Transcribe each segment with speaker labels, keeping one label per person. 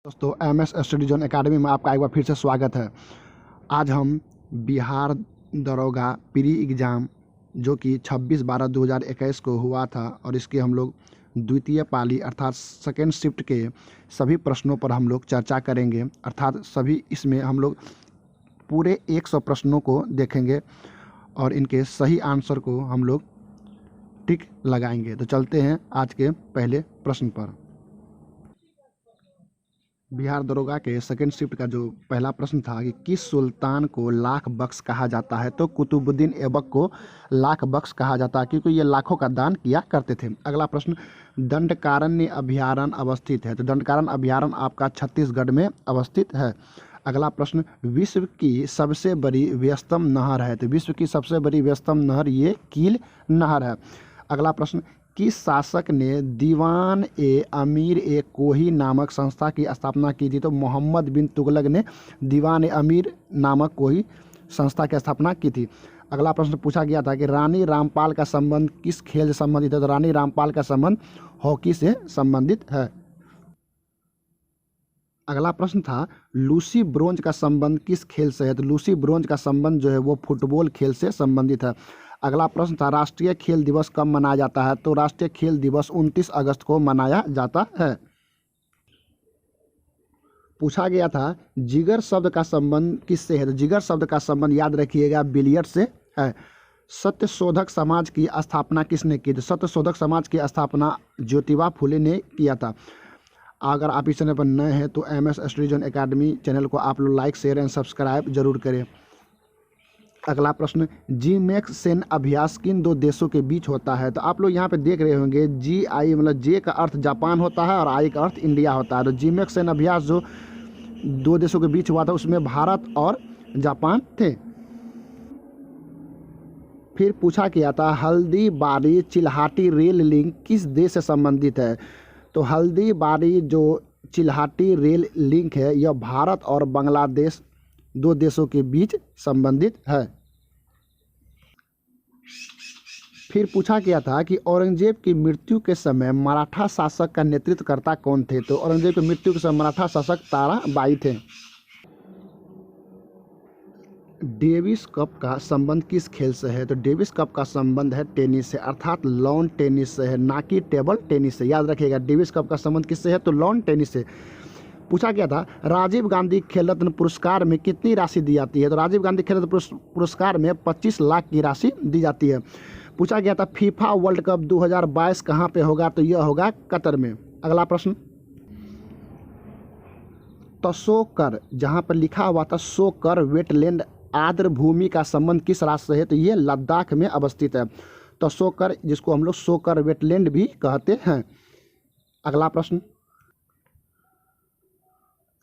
Speaker 1: दोस्तों MS study zone academy में आपका एक बार फिर से स्वागत है। आज हम बिहार दरोगा प्री एग्ज़ाम जो कि 26/12/2021 को हुआ था और इसके हम लोग द्वितीय पाली अर्थात सेकेंड शिफ्ट के सभी प्रश्नों पर हम लोग चर्चा करेंगे। अर्थात सभी इसमें हम लोग पूरे 100 प्रश्नों को देखेंगे और इनके सही आंसर को हम लोग टिक लगाएंगे। तो चलते हैं आज के पहले प्रश्न पर। बिहार दरोगा के सेकंड शिफ्ट का जो पहला प्रश्न था कि किस सुल्तान को लाख बख्श कहा जाता है, तो कुतुबुद्दीन ऐबक को लाख बख्श कहा जाता है क्योंकि ये लाखों का दान किया करते थे। अगला प्रश्न, दंडकारण्य अभयारण्य अवस्थित है, तो दंडकारण्य अभयारण्य आपका छत्तीसगढ़ में अवस्थित है। अगला प्रश्न, विश्व की सबसे बड़ी व्यस्तम नहर है, तो विश्व की सबसे बड़ी व्यस्तम नहर ये कील नहर है। अगला प्रश्न, किस शासक ने दीवान ए अमीर ए कोही नामक संस्था की स्थापना की थी, तो मोहम्मद बिन तुगलक ने दीवान ए अमीर नामक कोई संस्था की स्थापना की थी। अगला प्रश्न पूछा गया था कि रानी रामपाल का संबंध किस खेल से संबंधित है, तो रानी रामपाल का संबंध हॉकी से संबंधित है। अगला प्रश्न था लूसी ब्रोंज का संबंध किस खेल से है, तो लूसी ब्रोंज का संबंध जो है वो फुटबॉल खेल से संबंधित है। अगला प्रश्न था राष्ट्रीय खेल दिवस कब मनाया जाता है, तो राष्ट्रीय खेल दिवस 29 अगस्त को मनाया जाता है। पूछा गया था जिगर शब्द का संबंध किससे है, तो जिगर शब्द का संबंध याद रखिएगा बिलियर्ड से है। सत्यशोधक समाज की स्थापना किसने की, तो सत्यशोधक समाज की स्थापना ज्योतिबा फुले ने किया था। अगर आप इस चैनल पर नए हैं तो MS study zone academy channel को आप लोग लाइक शेयर एंड सब्सक्राइब जरूर करें। अगला प्रश्न, जीमैक्स सैन्य अभ्यास किन दो देशों के बीच होता है, तो आप लोग यहाँ पे देख रहे होंगे GI मतलब जे का अर्थ जापान होता है और I का अर्थ इंडिया होता है। तो जीमैक्स सैन्य अभ्यास जो दो देशों के बीच हुआ था उसमें भारत और जापान थे। फिर पूछा गया था हल्दीबारी चिल्हाटी रेल लिंक किस देश से संबंधित है, तो हल्दीबारी जो चिल्हाटी रेल लिंक है यह भारत और बांग्लादेश दो देशों के बीच संबंधित है। फिर पूछा गया था कि औरंगजेब की मृत्यु के समय मराठा शासक का नेतृत्वकर्ता कौन थे, तो औरंगजेब की मृत्यु के समय मराठा शासक ताराबाई थे। डेविस कप का संबंध किस खेल से है, तो डेविस कप का संबंध है टेनिस से अर्थात लॉन टेनिस से है, ना कि टेबल टेनिस से। याद रखिएगा डेविस कप का संबंध किससे है, तो लॉन टेनिस से। पूछा गया था राजीव गांधी खेल रत्न पुरस्कार में कितनी राशि दी जाती है, तो राजीव गांधी खेल रत्न पुरस्कार में 25 लाख की राशि दी जाती है। पूछा गया था फीफा वर्ल्ड कप 2022 कहाँ पे होगा, तो यह होगा कतर में। अगला प्रश्न, तसोकर जहाँ पर लिखा हुआ था सोकर वेटलैंड आर्द्र भूमि का संबंध किस राज्य से है, तो ये लद्दाख में अवस्थित है। तसोकर जिसको हम लोग सोकर वेटलैंड भी कहते हैं। अगला प्रश्न,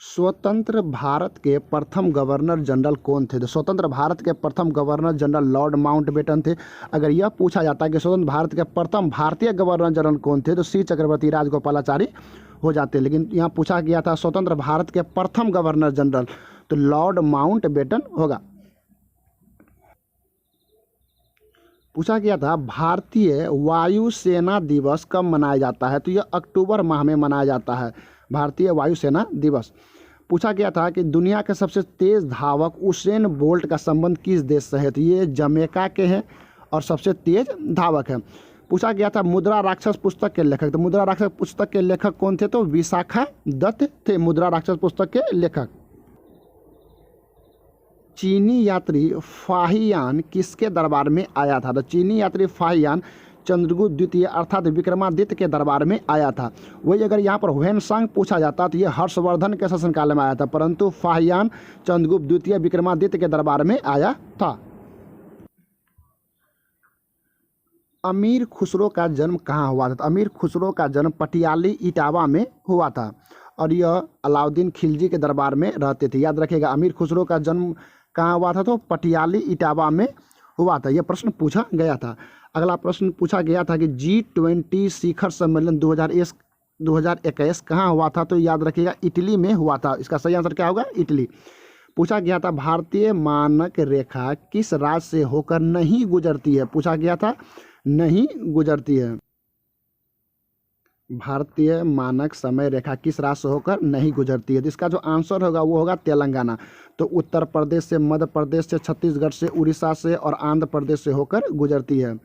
Speaker 1: स्वतंत्र भारत के प्रथम गवर्नर जनरल कौन थे, तो स्वतंत्र भारत के प्रथम गवर्नर जनरल लॉर्ड माउंटबेटन थे। अगर यह पूछा जाता है कि स्वतंत्र भारत के प्रथम भारतीय गवर्नर जनरल कौन थे, तो श्री चक्रवर्ती राजगोपालाचारी हो जाते। लेकिन यहाँ पूछा गया था स्वतंत्र भारत के प्रथम गवर्नर जनरल, तो लॉर्ड माउंटबेटन होगा। पूछा गया था भारतीय वायुसेना दिवस कब मनाया जाता है, तो यह अक्टूबर माह में मनाया जाता है भारतीय वायुसेना दिवस। पूछा गया था कि दुनिया के सबसे तेज धावक उसेन बोल्ट का संबंध किस देश से है, तो ये जमैका के हैं और सबसे तेज धावक है। पूछा गया था मुद्रा राक्षस पुस्तक के लेखक, तो मुद्रा राक्षस पुस्तक के लेखक कौन थे, तो विशाखा दत्त थे मुद्रा राक्षस पुस्तक के लेखक। चीनी यात्री फाहियान किसके दरबार में आया था, तो चीनी यात्री फाहियान चंद्रगुप्त द्वितीय अर्थात विक्रमादित्य के दरबार में आया था। वही अगर यहाँ पर ह्वेनसांग पूछा जाता तो ये हर्षवर्धन के शासनकाल में आया था, परंतु फाहियान चंद्रगुप्त द्वितीय विक्रमादित्य के दरबार में आया था। अमीर खुसरो का जन्म कहाँ हुआ था, तो अमीर खुसरो का जन्म पटियाली इटावा में हुआ था और यह अलाउद्दीन खिलजी के दरबार में रहते थे। याद रखिएगा अमीर खुसरो का जन्म कहाँ हुआ था, तो पटियाली इटावा में हुआ था। यह प्रश्न पूछा गया था। अगला प्रश्न पूछा गया था कि G20 शिखर सम्मेलन 2021 कहाँ हुआ था, तो याद रखिएगा इटली में हुआ था। इसका सही आंसर क्या होगा, इटली। पूछा गया था भारतीय मानक रेखा किस राज्य से होकर नहीं गुजरती है, पूछा गया था नहीं गुजरती है। भारतीय मानक समय रेखा किस राज्य से होकर नहीं गुजरती है? तो इसका जो आंसर होगा वो होगा तेलंगाना। तो उत्तर प्रदेश से, मध्य प्रदेश से, छत्तीसगढ़ से, उड़ीसा से और आंध्र प्रदेश से होकर गुजरती है।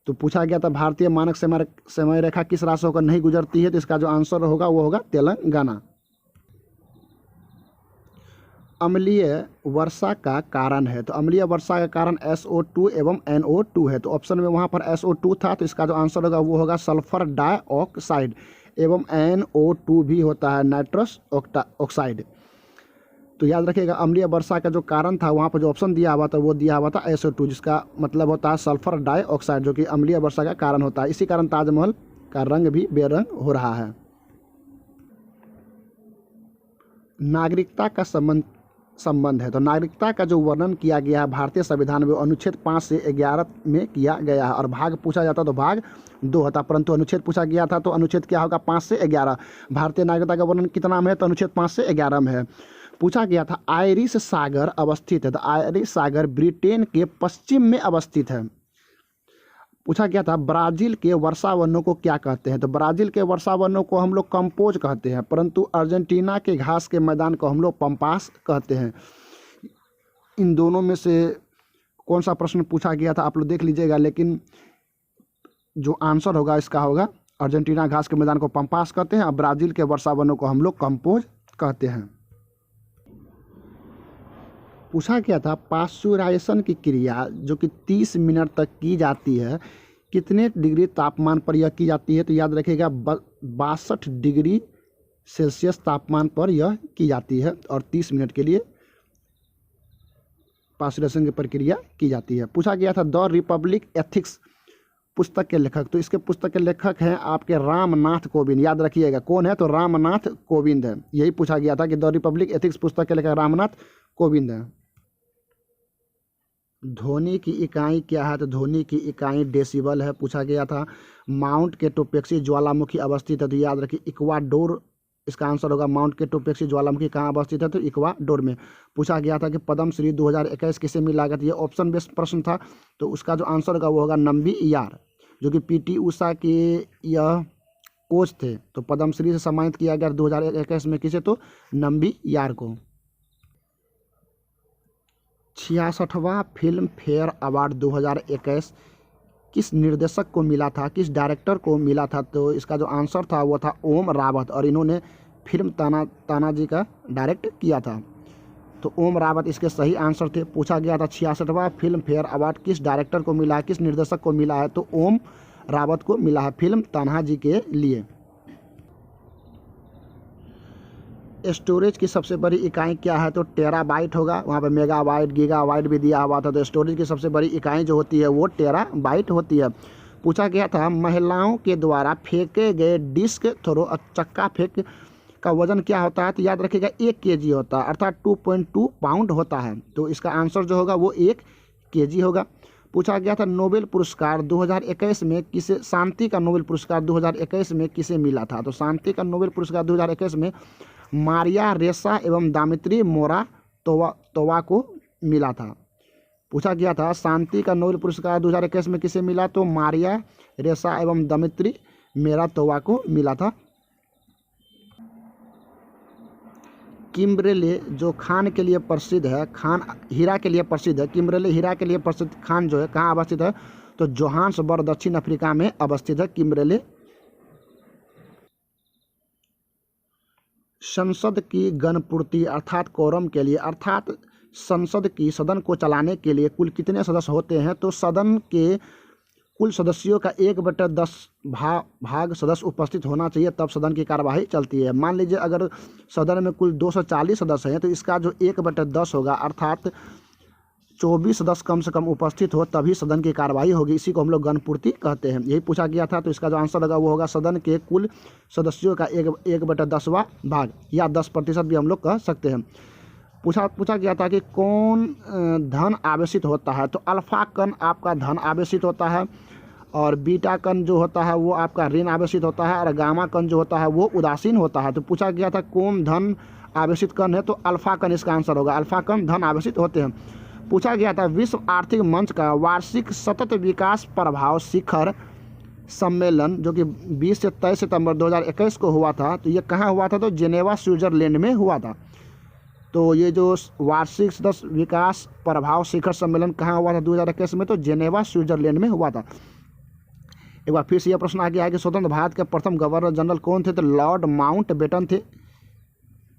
Speaker 1: तो पूछा गया था भारतीय मानक समय रेखा किस राज्य से होकर नहीं गुजरती है? तो इसका जो आंसर होगा वो होगा तेलंगाना। अम्लीय वर्षा का कारण है? तो अम्लीय वर्षा का कारण SO2 एवं NO2 है। तो ऑप्शन में वहाँ पर SO2 था, तो इसका जो आंसर होगा वो होगा सल्फर डाइऑक्साइड, एवं NO2 भी होता है नाइट्रस ऑक्साइड। तो याद रखिएगा अम्लीय वर्षा का जो कारण था वहाँ पर जो ऑप्शन दिया हुआ था वो दिया हुआ था SO2, जिसका मतलब होता है सल्फर डाइऑक्साइड, जो कि अम्लीय वर्षा का कारण होता है। इसी कारण ताजमहल का रंग भी बेरंग हो रहा है। नागरिकता का संबंध है? तो नागरिकता का जो वर्णन किया गया है भारतीय संविधान में अनुच्छेद 5 से 11 में किया गया है। और भाग पूछा जाता तो भाग 2 होता, परंतु अनुच्छेद पूछा गया था तो अनुच्छेद क्या होगा? 5 से 11। भारतीय नागरिकता का वर्णन कितना में है? तो अनुच्छेद 5 से 11 में है। पूछा गया था आयरिश सागर अवस्थित है? तो आयरिश सागर ब्रिटेन के पश्चिम में अवस्थित है। पूछा गया था ब्राज़ील के वर्षावनों को क्या कहते हैं? तो ब्राज़ील के वर्षावनों को हम लोग कंपोज कहते हैं, परंतु अर्जेंटीना के घास के मैदान को हम लोग पंपास कहते हैं। इन दोनों में से कौन सा प्रश्न पूछा गया था आप लोग देख लीजिएगा, लेकिन जो आंसर होगा इसका होगा अर्जेंटीना घास के मैदान को पंपास कहते हैं और ब्राज़ील के वर्षावनों को हम लोग कंपोज कहते हैं। पूछा गया था पाश्चुराइजेशन की क्रिया जो कि 30 मिनट तक की जाती है, कितने डिग्री तापमान पर यह की जाती है? तो याद रखिएगा 62 डिग्री सेल्सियस तापमान पर यह की जाती है और 30 मिनट के लिए पाश्चुराइजेशन की प्रक्रिया की जाती है। पूछा गया था द रिपब्लिक एथिक्स पुस्तक के लेखक? तो इसके पुस्तक के लेखक हैं आपके रामनाथ कोविंद। याद रखिएगा कौन है? तो रामनाथ कोविंद है। यही पूछा गया था कि द रिपब्लिक एथिक्स पुस्तक के लेखक रामनाथ कोविंद है। ध्वनि की इकाई क्या है? तो ध्वनि की इकाई डेसिबल है। पूछा गया था माउंट केटोपेक्सी ज्वालामुखी अवस्थित है? तो याद रखिए इक्वाडोर, इसका आंसर होगा माउंट केटोपेक्सी ज्वालामुखी कहाँ अवस्थित है? तो इक्वाडोर में। पूछा गया था कि पद्मश्री 2021 किसे मिला? ये ऑप्शन बेस्ड प्रश्न था, तो उसका जो आंसर होगा वो होगा नम्बियार, जो कि PT उषा के यह कोच थे। तो पद्मश्री से सम्मानित किया गया 2021 में किसे? तो नम्बियार को। 66वां फिल्म फेयर अवार्ड 2021 किस निर्देशक को मिला था, किस डायरेक्टर को मिला था? तो इसका जो आंसर था वो था ओम रावत, और इन्होंने फिल्म तानाजी का डायरेक्ट किया था। तो ओम रावत इसके सही आंसर थे। पूछा गया था 66वां फिल्म फेयर अवार्ड किस डायरेक्टर को मिला है, किस निर्देशक को मिला है? तो ओम रावत को मिला है फिल्म तानाजी के लिए। स्टोरेज की सबसे बड़ी इकाई क्या है? तो टेराबाइट होगा। वहाँ पे मेगाबाइट, गीगाबाइट भी दिया हुआ था। तो स्टोरेज की सबसे बड़ी इकाई जो होती है वो टेराबाइट होती है। पूछा गया था महिलाओं के द्वारा फेंके गए डिस्क थ्रो चक्का फेंक का वजन क्या होता है? तो याद रखिएगा 1 kg होता है, अर्थात 2.2 पाउंड होता है। तो इसका आंसर जो होगा वो 1 kg होगा। पूछा गया था नोबेल पुरस्कार 2021 में किसे, शांति का नोबेल पुरस्कार 2021 में किसे मिला था? तो शांति का नोबेल पुरस्कार 2021 में मारिया रेसा एवं दामित्री मोरा तोवा को मिला था। पूछा गया था शांति का नोबेल पुरस्कार 2021 में किसे मिला? तो मारिया रेसा एवं दामित्री मेरा तोवा को मिला था। किम्बरेले जो खान के लिए प्रसिद्ध है, खान हीरा के लिए प्रसिद्ध है, किम्बरेले हीरा के लिए प्रसिद्ध खान जो है कहाँ अवस्थित है? तो जोहान्सबर्ग दक्षिण अफ्रीका में अवस्थित है किम्बरेले। संसद की गणपूर्ति अर्थात कोरम के लिए, अर्थात संसद की सदन को चलाने के लिए कुल कितने सदस्य होते हैं? तो सदन के कुल सदस्यों का 1/10 भाग सदस्य उपस्थित होना चाहिए, तब सदन की कार्यवाही चलती है। मान लीजिए अगर सदन में कुल 240 सदस्य हैं तो इसका जो 1/10 होगा अर्थात 24 सदस्य कम से कम उपस्थित हो तभी सदन की कार्यवाही होगी। इसी को हम लोग गणपूर्ति कहते हैं। यही पूछा गया था। तो इसका जो आंसर होगा वो होगा सदन के कुल सदस्यों का 1/10वां भाग, या 10% भी हम लोग कह सकते हैं। पूछा गया था कि कौन धन आवेशित होता है? तो अल्फा कण आपका धन आवेशित होता है, और बीटा कण जो होता है वो आपका ऋण आवेशित होता है, और गामा कण जो होता है वो उदासीन होता है। तो पूछा गया था कौन धन आवेशित कण है? तो अल्फा कण इसका आंसर होगा। अल्फा कण धन आवेशित होते हैं। पूछा गया था विश्व आर्थिक मंच का वार्षिक सतत विकास प्रभाव शिखर सम्मेलन जो कि 20 से 23 सितंबर 2021 को हुआ था, तो ये कहाँ हुआ था? तो जेनेवा स्विट्जरलैंड में हुआ था। तो ये जो वार्षिक सदस्य विकास प्रभाव शिखर सम्मेलन कहाँ हुआ था 2021 में? तो जेनेवा स्विट्जरलैंड में हुआ था। एक बार फिर से यह प्रश्न आ गया है कि स्वतंत्र भारत के प्रथम गवर्नर जनरल कौन थे? तो लॉर्ड माउंटबेटन थे।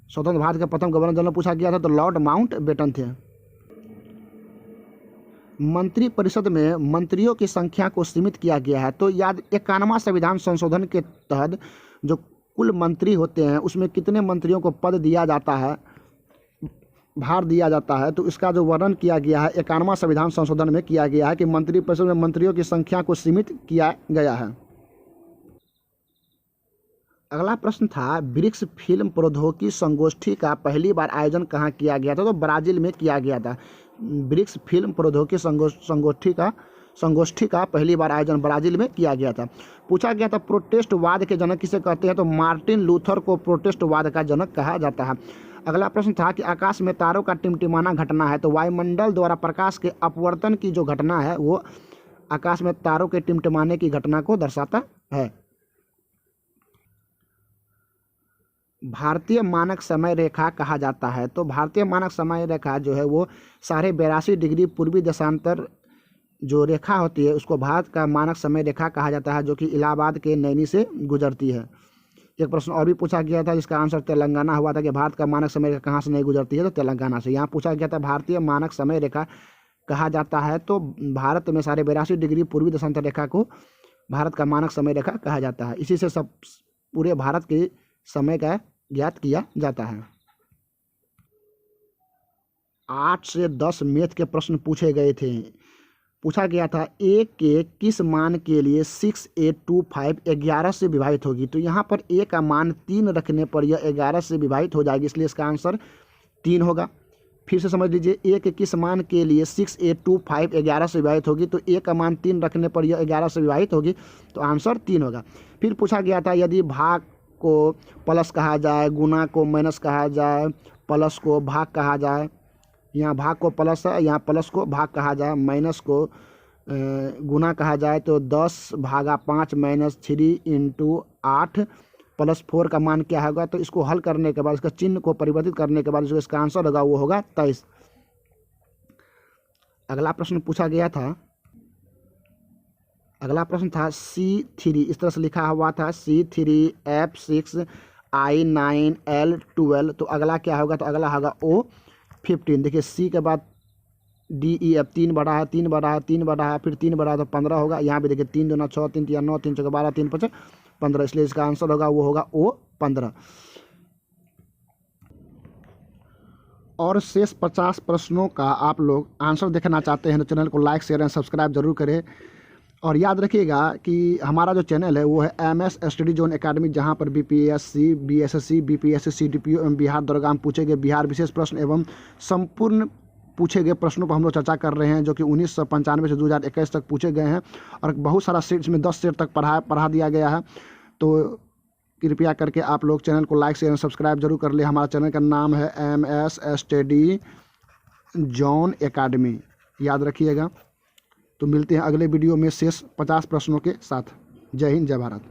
Speaker 1: स्वतंत्र भारत के प्रथम गवर्नर जनरल पूछा गया था, तो लॉर्ड माउंटबेटन थे। मंत्रिपरिषद में मंत्रियों की संख्या को सीमित किया गया है। तो याद 91वां संविधान संशोधन के तहत जो कुल मंत्री होते हैं उसमें कितने मंत्रियों को पद दिया जाता है, भार दिया जाता है? तो इसका जो वर्णन किया गया है 91वां संविधान संशोधन में किया गया है कि मंत्रिपरिषद में मंत्रियों की संख्या को सीमित किया गया है। अगला प्रश्न था ब्रिक्स फिल्म प्रौद्योगिकी संगोष्ठी का पहली बार आयोजन कहाँ किया गया था? तो ब्राजील में किया गया था। ब्रिक्स फिल्म प्रौद्योगिकी संगोष्ठी का पहली बार आयोजन ब्राजील में किया गया था। पूछा गया था प्रोटेस्टवाद के जनक किसे कहते हैं? तो मार्टिन लूथर को प्रोटेस्टवाद का जनक कहा जाता है। अगला प्रश्न था कि आकाश में तारों का टिमटिमाना घटना है। तो वायुमंडल द्वारा प्रकाश के अपवर्तन की जो घटना है वो आकाश में तारों के टिमटिमाने की घटना को दर्शाता है। भारतीय मानक समय रेखा कहा जाता है। तो भारतीय मानक समय रेखा जो है वो 82.5 डिग्री पूर्वी देशांतर जो रेखा होती है उसको भारत का मानक समय रेखा कहा जाता है, जो कि इलाहाबाद के नैनी से गुजरती है। एक प्रश्न और भी पूछा गया था जिसका आंसर तेलंगाना हुआ था कि भारत का मानक समय रेखा कहाँ से नहीं गुजरती है? तो तेलंगाना से। यहाँ पूछा गया था भारतीय मानक समय रेखा कहा जाता है, तो भारत में 82.5 डिग्री पूर्वी देशांतर रेखा को भारत का मानक समय रेखा कहा जाता है। इसी से सब पूरे भारत के समय का ज्ञात किया जाता है। 8 से 10 मैथ के प्रश्न पूछे गए थे। पूछा गया था a के किस मान के लिए 6,825 11 से विभाजित होगी? तो यहाँ पर a का मान 3 रखने पर यह 11 से विभाजित हो जाएगी, इसलिए इसका आंसर 3 होगा। फिर से समझ लीजिए, a के किस मान के लिए 6,825 11 से विभाजित होगी? तो a का मान 3 रखने पर यह 11 से विभाजित होगी, तो आंसर 3 होगा। फिर पूछा गया था यदि भाग को प्लस कहा जाए, गुना को माइनस कहा जाए, प्लस को भाग कहा जाए, यहाँ भाग को प्लस है, यहाँ प्लस को भाग कहा जाए, माइनस को गुना कहा जाए, तो 10/5 - 3 × 8 + 4 का मान क्या होगा? तो इसको हल करने के बाद इसका चिन्ह को परिवर्तित करने के बाद जो इसका आंसर होगा वो होगा 23। अगला प्रश्न पूछा गया था, अगला प्रश्न था C3, इस तरह से लिखा हुआ था C3F6 I9 L12। तो अगला क्या होगा? तो अगला होगा O15। देखिए C के बाद DEF 3 बढ़ा है, 3 बढ़ा है, 3 बढ़ा है, फिर 3 बढ़ा है तो 15 होगा। यहाँ पे देखिए 3 दूना 6, 3 3 9, 3 6 12, 3 5 15, इसलिए इसका आंसर होगा वो होगा O15। और शेष 50 प्रश्नों का आप लोग आंसर देखना चाहते हैं तो चैनल को लाइक शेयर एंड सब्सक्राइब जरूर करें। और याद रखिएगा कि हमारा जो चैनल है वो है MS स्टडी जोन एकेडमी, जहां पर BPSC, BSSC, BPSC, CDPO एवं बिहार दरोगा में पूछे गए बिहार विशेष प्रश्न एवं संपूर्ण पूछे गए प्रश्नों पर हम लोग चर्चा कर रहे हैं, जो कि 1995 से 2021 तक पूछे गए हैं। और बहुत सारा सेट्स में 10 सेट तक पढ़ा दिया गया है। तो कृपया करके आप लोग चैनल को लाइक शेयर एंड सब्सक्राइब जरूर कर ले। हमारा चैनल का नाम है MS स्टडी जोन एकेडमी, याद रखिएगा। तो मिलते हैं अगले वीडियो में शेष 50 प्रश्नों के साथ। जय हिंद, जय भारत।